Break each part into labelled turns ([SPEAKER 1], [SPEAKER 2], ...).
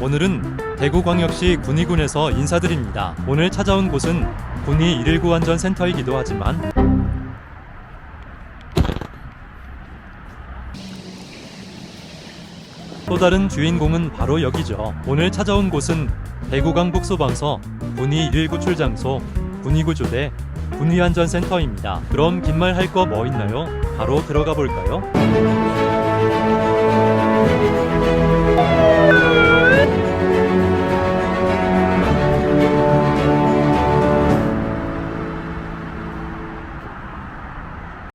[SPEAKER 1] 오늘은 대구광역시 군위군에서 인사드립니다. 오늘 찾아온 곳은 군위 119 안전센터이기도 하지만 또 다른 주인공은 바로 여기죠. 오늘 찾아온 곳은 대구 강북소방서 군위 119 출장소 군위구조대 군위안전센터입니다. 그럼 긴 말 할 거 뭐 있나요? 바로 들어가 볼까요?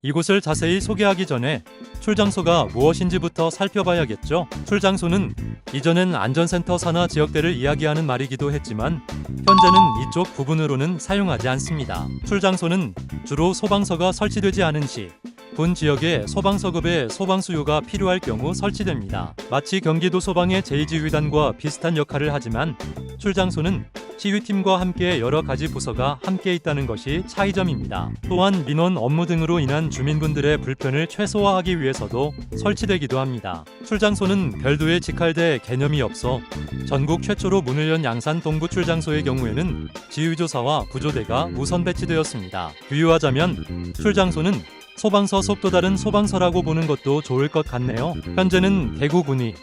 [SPEAKER 1] 이곳을 자세히 소개하기 전에 출장소가 무엇인지부터 살펴봐야겠죠. 출장소는 이전엔 안전센터 산하 지역대를 이야기하는 말이기도 했지만 현재는 이쪽 부분으로는 사용하지 않습니다. 출장소는 주로 소방서가 설치되지 않은 시 군 지역에 소방서급의 소방수요가 필요할 경우 설치됩니다. 마치 경기도 소방의 제2지휘단과 비슷한 역할을 하지만 출장소는 치유팀과 함께 여러 가지 부서가 함께 있다는 것이 차이점입니다. 또한 민원 업무 등으로 인한 주민분들의 불편을 최소화하기 위해서도 설치되기도 합니다. 출장소는 별도의 직할대 개념이 없어 전국 최초로 문을 연 양산 동부 출장소의 경우에는 지휘조사와 구조대가 우선 배치되었습니다. 비유하자면 출장소는 소방서 속 또 다른 소방서라고 보는 것도 좋을 것 같네요. 현재는 대구 군위,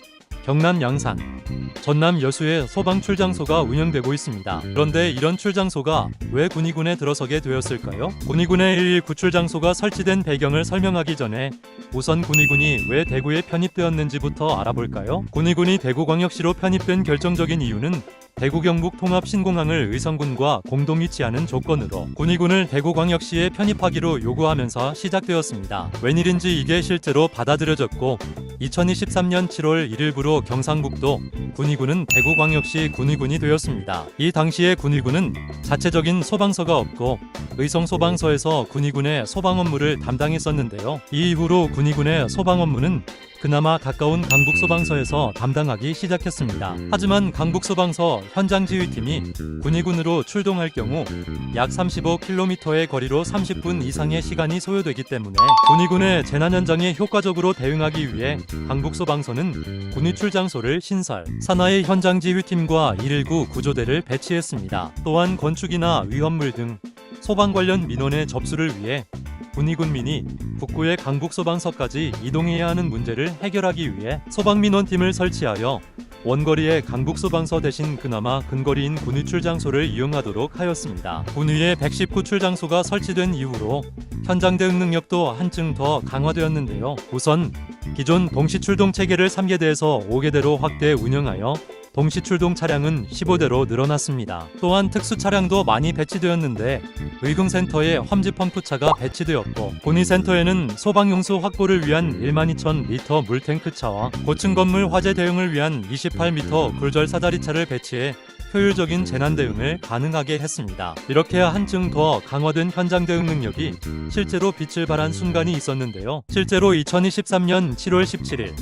[SPEAKER 1] 경남 양산, 전남 여수의 소방 출장소가 운영되고 있습니다. 그런데 이런 출장소가 왜 군위군에 들어서게 되었을까요? 군위군의 119 출장소가 설치된 배경을 설명하기 전에 우선 군위군이 왜 대구에 편입되었는지부터 알아볼까요? 군위군이 대구광역시로 편입된 결정적인 이유는 대구 경북 통합 신공항을 의성군과 공동 위치하는 조건으로 군위군을 대구광역시에 편입하기로 요구하면서 시작되었습니다. 웬일인지 이게 실제로 받아들여졌고 2023년 7월 1일부로 경상북도 군위군은 대구광역시 군위군이 되었습니다. 이 당시에 군위군은 자체적인 소방서가 없고 의성소방서에서 군위군의 소방 업무를 담당했었는데요. 이 이후로 군위군의 소방 업무는 그나마 가까운 강북소방서에서 담당하기 시작했습니다. 하지만 강북소방서 현장지휘팀이 군위군으로 출동할 경우 약 35km의 거리로 30분 이상의 시간이 소요되기 때문에 군위군의 재난 현장에 효과적으로 대응하기 위해 강북소방서는 군위출장소를 신설, 산하의 현장지휘팀과 119 구조대를 배치했습니다. 또한 건축이나 위험물 등 소방 관련 민원의 접수를 위해 군위군민이 북구의 강북소방서까지 이동해야 하는 문제를 해결하기 위해 소방민원팀을 설치하여 원거리의 강북소방서 대신 그나마 근거리인 군위출장소를 이용하도록 하였습니다. 군위에 119출장소가 설치된 이후로 현장 대응 능력도 한층 더 강화되었는데요. 우선 기존 동시출동 체계를 3개대에서 5개대로 확대 운영하여 동시출동 차량은 15대로 늘어났습니다. 또한 특수 차량도 많이 배치되었는데 의금센터에 험지 펌프차가 배치되었고 군위센터에는 소방용수 확보를 위한 12,000리터 물탱크차와 고층 건물 화재 대응을 위한 28m 굴절 사다리차를 배치해 효율적인 재난 대응을 가능하게 했습니다. 이렇게 한층 더 강화된 현장 대응 능력이 실제로 빛을 발한 순간이 있었는데요. 실제로 2023년 7월 17일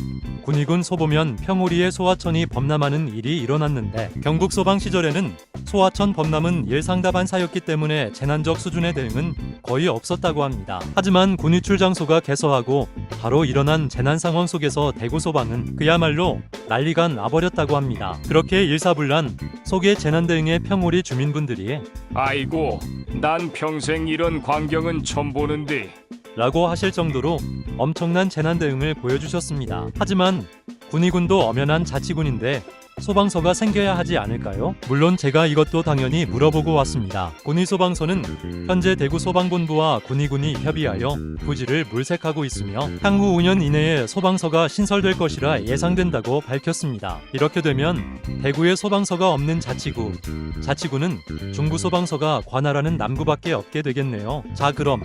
[SPEAKER 1] 군위군 소보면 평오리의 소하천이 범람하는 일이 일어났는데 경북 소방 시절에는 소하천 범람은 일상다반사였기 때문에 재난적 수준의 대응은 거의 없었다고 합니다. 하지만 군위 출장소가 개소하고 바로 일어난 재난 상황 속에서 대구 소방은 그야말로 난리가 나버렸다고 합니다. 그렇게 일사불란 속의 재난 대응에 평오리 주민분들이
[SPEAKER 2] 아이고, 난 평생 이런 광경은 처음 보는데
[SPEAKER 1] 라고 하실 정도로 엄청난 재난 대응을 보여주셨습니다. 하지만 군위군도 엄연한 자치군인데 소방서가 생겨야 하지 않을까요? 물론 제가 이것도 당연히 물어보고 왔습니다. 군위소방서는 현재 대구소방본부와 군위군이 협의하여 부지를 물색하고 있으며 향후 5년 이내에 소방서가 신설될 것이라 예상된다고 밝혔습니다. 이렇게 되면 대구에 소방서가 없는 자치구는 중부소방서가 관할하는 남구밖에 없게 되겠네요. 자, 그럼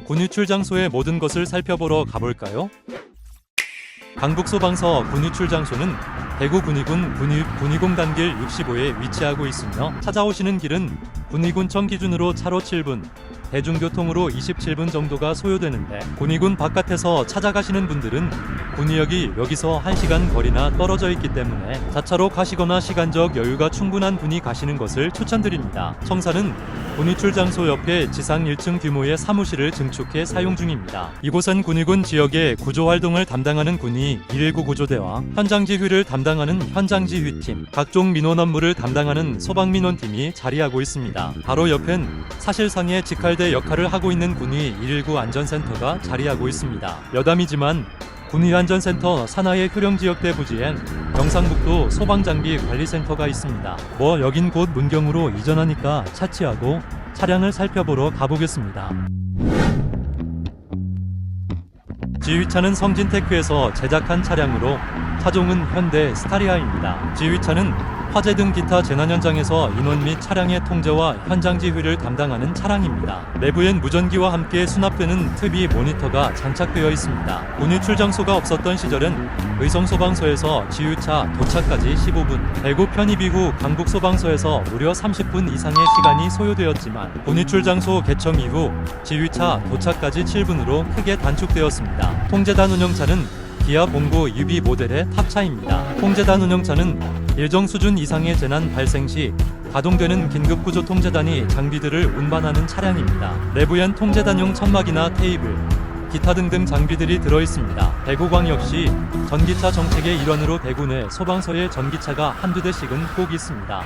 [SPEAKER 1] 군위출장소의 모든 것을 살펴보러 가볼까요? 강북소방서 군위출장소는 대구 군위군 군위공단길 65에 위치하고 있으며 찾아오시는 길은 군위군청 기준으로 차로 7분, 대중교통으로 27분 정도가 소요되는데 군위군 바깥에서 찾아가시는 분들은 군위역이 여기서 1시간 거리나 떨어져 있기 때문에 자차로 가시거나 시간적 여유가 충분한 분이 가시는 것을 추천드립니다. 청사는 군위 출장소 옆에 지상 1층 규모의 사무실을 증축해 사용 중입니다. 이곳은 군위군 지역의 구조활동을 담당하는 군위 119 구조대와 현장지휘를 담당하는 현장지휘팀, 각종 민원 업무를 담당하는 소방민원팀이 자리하고 있습니다. 바로 옆엔 사실상의 직할대 역할을 하고 있는 군위 119 안전센터가 자리하고 있습니다. 여담이지만 군위안전센터 산하의 효령지역대 부지엔 경상북도 소방장비관리센터가 있습니다. 여긴 곧 문경으로 이전하니까 차치하고 차량을 살펴보러 가보겠습니다. 지휘차는 성진테크에서 제작한 차량으로 차종은 현대 스타리아입니다. 지휘차는 화재 등 기타 재난 현장에서 인원 및 차량의 통제와 현장 지휘를 담당하는 차량입니다. 내부엔 무전기와 함께 수납되는 특이 모니터가 장착되어 있습니다. 군위 출장소가 없었던 시절엔 의성소방서에서 지휘차 도착까지 15분, 대구 편입 이후 강북소방서에서 무려 30분 이상의 시간이 소요되었지만 군위 출장소 개청 이후 지휘차 도착까지 7분으로 크게 단축되었습니다. 통제단 운영차는 기아 봉고 UB 모델의 탑차입니다. 통제단 운영차는 일정 수준 이상의 재난 발생 시 가동되는 긴급구조 통제단이 장비들을 운반하는 차량입니다. 내부엔 통제단용 천막이나 테이블, 기타 등등 장비들이 들어있습니다. 대구광역시 전기차 정책의 일환으로 대구 내 소방서에 전기차가 한두 대씩은 꼭 있습니다.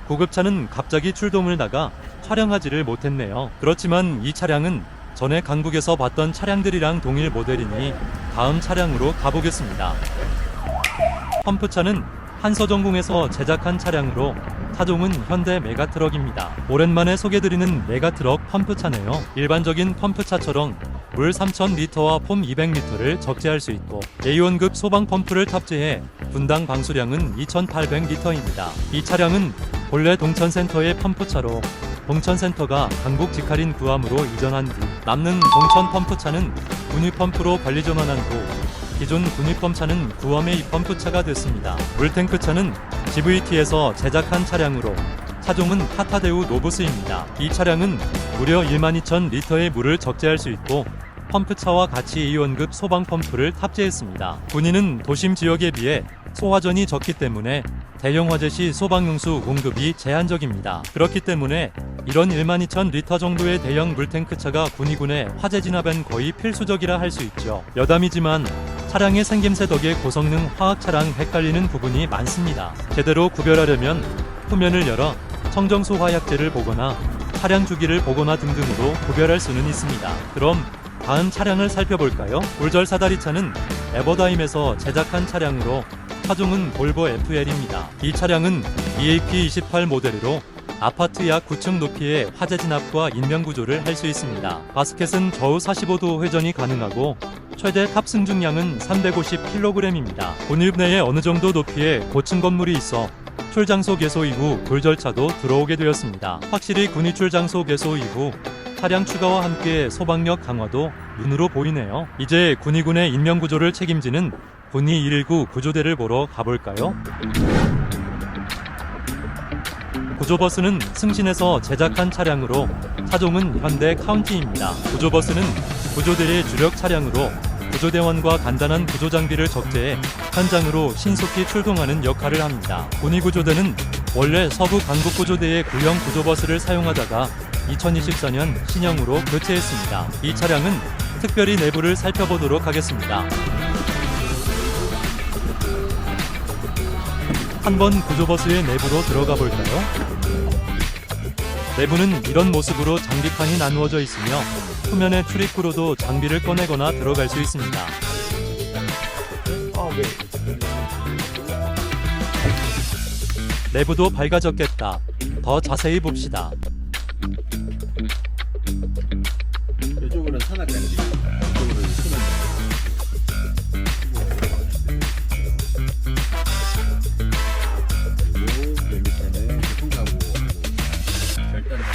[SPEAKER 1] 구급차는 갑자기 출동을 나가 촬영하지를 못했네요. 그렇지만 이 차량은 전에 강북에서 봤던 차량들이랑 동일 모델이니 다음 차량으로 가보겠습니다. 펌프차는 한서전공에서 제작한 차량으로 차종은 현대 메가트럭입니다. 오랜만에 소개드리는 메가트럭 펌프차네요. 일반적인 펌프차처럼 물 3,000리터와 폼 200리터를 적재할 수 있고 A1급 소방펌프를 탑재해 분당 방수량은 2,800리터입니다. 이 차량은 본래 동천센터의 펌프차로 동천센터가 강북 직할인 구암으로 이전한 뒤 남는 동천 펌프차는 군위펌프로 관리 전환한 후 기존 군위펌차는 구암의 입펌프차가 됐습니다. 물탱크차는 GVT에서 제작한 차량으로 차종은 타타데우 노브스입니다. 이 차량은 무려 12,000리터의 물을 적재할 수 있고 펌프차와 같이 A1급 소방펌프를 탑재했습니다. 군위는 도심 지역에 비해 소화전이 적기 때문에 대형 화재 시 소방용수 공급이 제한적입니다. 그렇기 때문에 이런 12,000리터 정도의 대형 물탱크차가 군위군의 화재 진압엔 거의 필수적이라 할 수 있죠. 여담이지만 차량의 생김새 덕에 고성능 화학차랑 헷갈리는 부분이 많습니다. 제대로 구별하려면 후면을 열어 청정소 화약제를 보거나 차량 주기를 보거나 등등으로 구별할 수는 있습니다. 그럼 다음 차량을 살펴볼까요? 울절 사다리차는 에버다임에서 제작한 차량으로 차종은 볼보 FL입니다. 이 차량은 EAP28 모델으로 아파트 약 9층 높이의 화재 진압과 인명 구조를 할 수 있습니다. 바스켓은 좌우 45도 회전이 가능하고 최대 탑승 중량은 350kg입니다. 군위 내에 어느 정도 높이의 고층 건물이 있어 출장소 개소 이후 돌절차도 들어오게 되었습니다. 확실히 군위 출장소 개소 이후 차량 추가와 함께 소방력 강화도 눈으로 보이네요. 이제 군위군의 인명 구조를 책임지는 군이 119 구조대를 보러 가볼까요? 구조버스는 승신에서 제작한 차량으로 차종은 현대 카운티입니다. 구조버스는 구조대의 주력 차량으로 구조대원과 간단한 구조 장비를 적재해 현장으로 신속히 출동하는 역할을 합니다. 군의구조대는 원래 서부 강북구조대의 구형 구조버스를 사용하다가 2024년 신형으로 교체했습니다. 이 차량은 특별히 내부를 살펴보도록 하겠습니다. 한번 구조버스의 내부로 들어가 볼까요? 내부는 이런 모습으로 장비칸이 나누어져 있으며 후면의 출입구로도 장비를 꺼내거나 들어갈 수 있습니다. 내부도 밝아졌겠다. 더 자세히 봅시다.
[SPEAKER 3] 이쪽으로는 산악장비, 이쪽으로는 수면장. 그리고 맨 밑에는 교통사고 별다른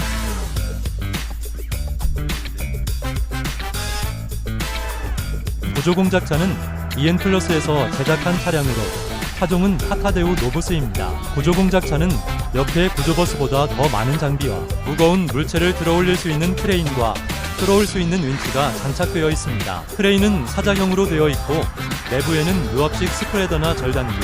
[SPEAKER 1] 구조공작차는 이엔플러스에서 제작한 차량으로 차종은 타카데우 노브스입니다. 구조공작차는 옆에 구조버스보다 더 많은 장비와 무거운 물체를 들어올릴 수 있는 크레인과 끌어올 수 있는 윈치가 장착되어 있습니다. 크레인은 사자형으로 되어 있고 내부에는 유압식 스프레더나 절단기,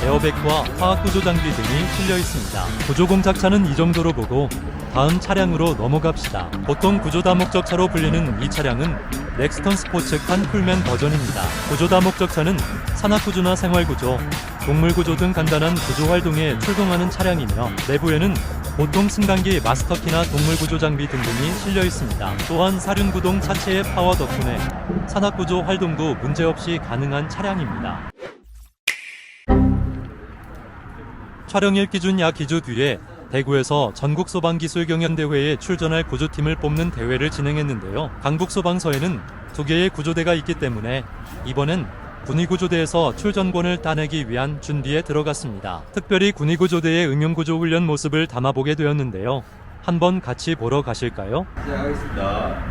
[SPEAKER 1] 에어백과 화학구조 장비 등이 실려 있습니다. 구조공작차는 이 정도로 보고 다음 차량으로 넘어갑시다. 보통 구조다목적차로 불리는 이 차량은 넥스턴 스포츠 칸 쿨맨 버전입니다. 구조다목적차는 산악구조나 생활구조, 동물구조 등 간단한 구조 활동에 출동하는 차량이며 내부에는 보통 승강기 마스터키나 동물구조 장비 등등이 실려 있습니다. 또한 사륜구동 차체의 파워 덕분에 산악구조 활동도 문제없이 가능한 차량입니다. 촬영일 기준 약 2주 뒤에 대구에서 전국소방기술경연대회에 출전할 구조팀을 뽑는 대회를 진행했는데요. 강북소방서에는 2개의 구조대가 있기 때문에 이번엔 군의구조대에서 출전권을 따내기 위한 준비에 들어갔습니다. 특별히 군의구조대의 응용구조 훈련 모습을 담아보게 되었는데요. 한번 같이 보러 가실까요?
[SPEAKER 3] 시작하겠습니다.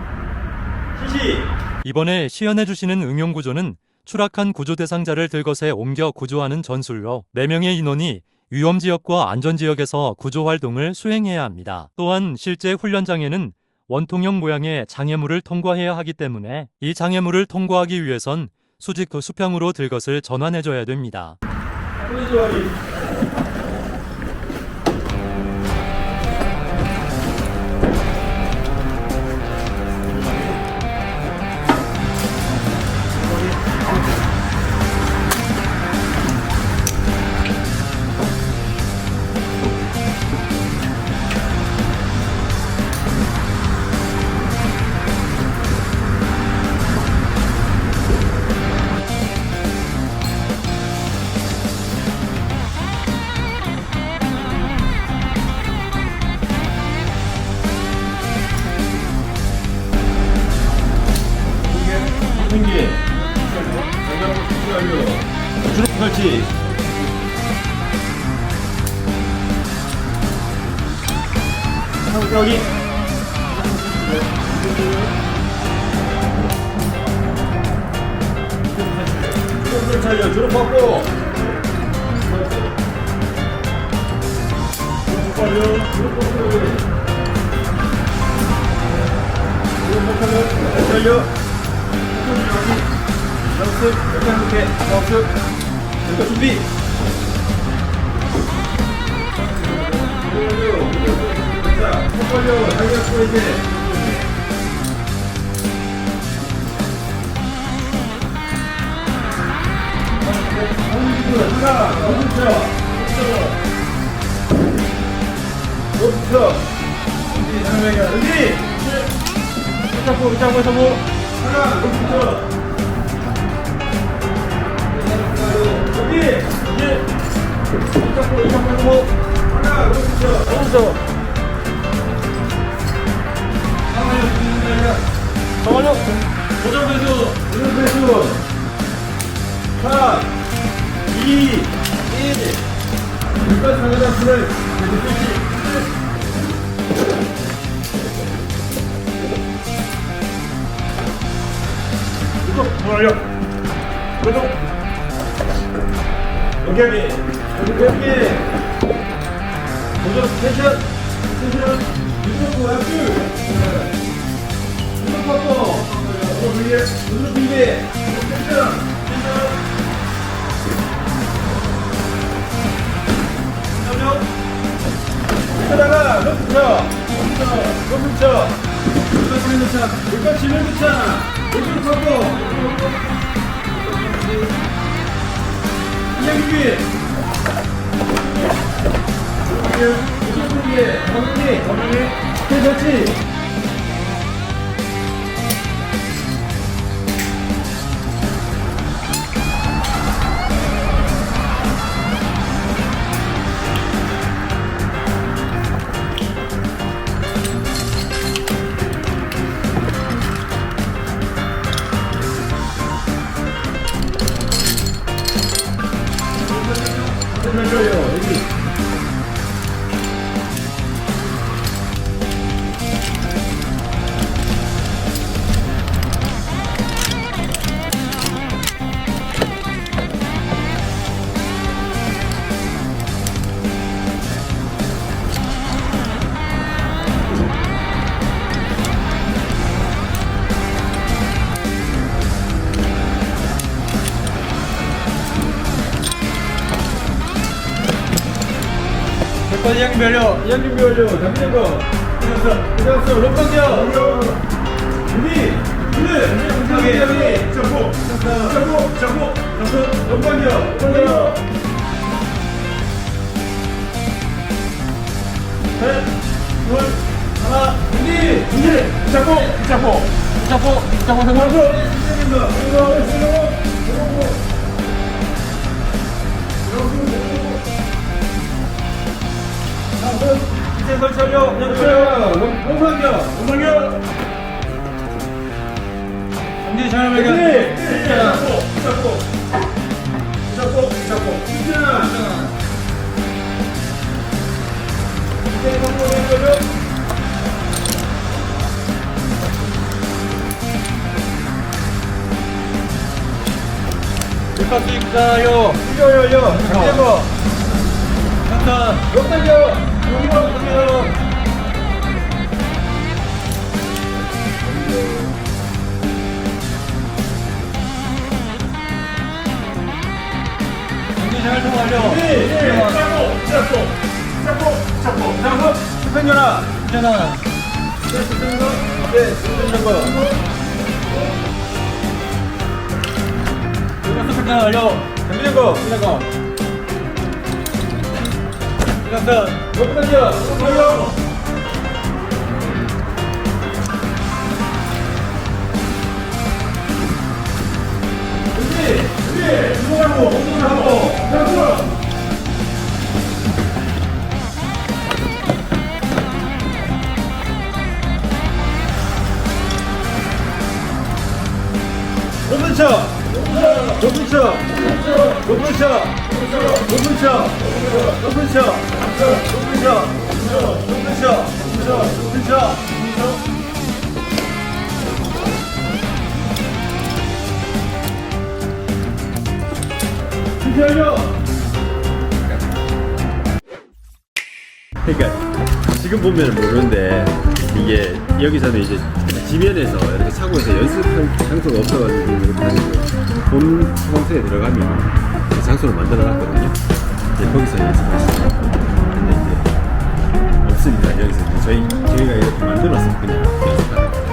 [SPEAKER 3] 실시!
[SPEAKER 1] 이번에 시연해주시는 응용구조는 추락한 구조 대상자를 들것에 옮겨 구조하는 전술로 4명의 인원이 위험지역과 안전지역에서 구조활동을 수행해야 합니다. 또한 실제 훈련장에는 원통형 모양의 장애물을 통과해야 하기 때문에 이 장애물을 통과하기 위해선 수직 수평으로 들것을 전환해줘야 됩니다.
[SPEAKER 3] 승기 주력 설치. 여기 주력 살려 주력 받고 주력 살려 주력 받고 주력 살려 연습, 이렇게 함께 연습, 이거 준비. 자, 손 벌려, 달걀 쏘 이제. 하나, 높여. 준비, 장면이야, 준비. 붙잡고 해서 뭐. 하나, 높여. 여기 이제 잡고 하나 오른쪽 잠깐만요 고정배수 4 2 1 일반 상하단수를 구독 완료 구독 연결이 도전 텐션 유튜브 합주 유튜브 퍼포 유튜브 준비 텐션 이따다가 높여 불까지 넣자 불까지 넣자 유튜브 퍼포 이야기 정리 괜찮지? 잠시만요, 여기. 이야기 별로 담기는 거 들어갔어 롯방겨 준비 잡고 롯방겨 셋, 둘, 하나 준비 잡고 이제 설치하려 롱방겨 정지 잘 발견 잡고 이제 성공해 될것 있어요 이거 잠깐 롱방겨 정지 잘 통하려 잡고 스펜전아 스펜전 완료 정비된 거 롯방겨
[SPEAKER 4] 그러니까 지금 보면 모르는데 이게 여기서는 이제 지면에서 이렇게 차고에서 연습할 장소가 없어가지고 이렇게 하는 거예요. 본 성소에 들어가면 그 장소를 만들어 놨거든요. 이제 거기서 연습하시죠. 근데 이제 없으니까 여기서 이제 저희가 이렇게 만들어서 그냥 연습하는 거예요.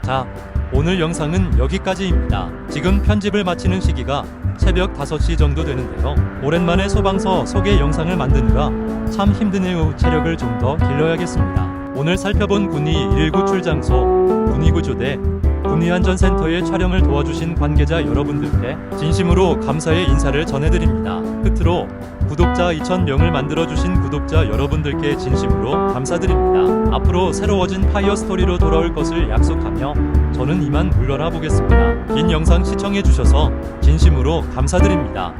[SPEAKER 1] 자, 오늘 영상은 여기까지입니다. 지금 편집을 마치는 시기가 새벽 5시 정도 되는데요. 오랜만에 소방서 소개 영상을 만드느라 참 힘드네요. 체력을 좀 더 길러야겠습니다. 오늘 살펴본 군위 119 출장소, 군위구조대, 군위안전센터의 촬영을 도와주신 관계자 여러분들께 진심으로 감사의 인사를 전해드립니다. 끝으로 구독자 2,000명을 만들어주신 구독자 여러분들께 진심으로 감사드립니다. 앞으로 새로워진 파이어 스토리로 돌아올 것을 약속하며 저는 이만 물러나 보겠습니다. 긴 영상 시청해주셔서 진심으로 감사드립니다.